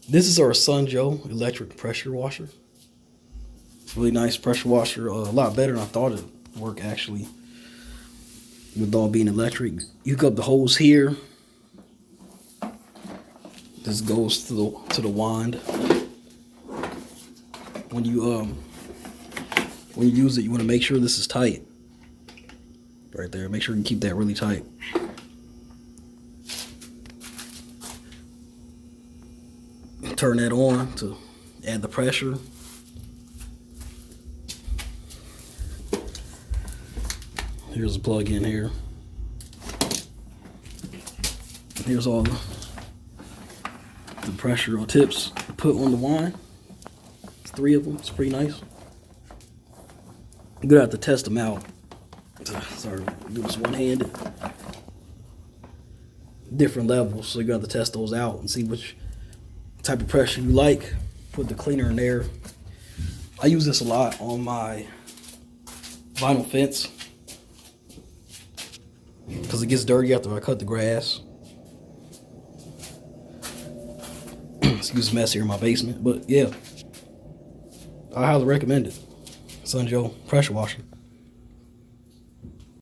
This is our Sunjo electric pressure washer. Really nice pressure washer. A lot better than I thought it would work actually. With all being electric, you hook up the hose here. This goes to the wand. When you use it, you want to make sure this is tight. Right there. Make sure you keep that really tight. Turn that on to add the pressure. Here's a plug in here. Here's all the pressure or tips to put on the wine. It's 3 of them. It's pretty nice. I'm gonna have to test them out. Sorry, do this one-handed. Different levels, so you're gonna have to test those out and see which type of pressure you like. Put the cleaner in there. I use this a lot on my vinyl fence because it gets dirty after I cut the grass. Excuse mess here in my basement, but yeah, I highly recommend it. Sunjo pressure washer.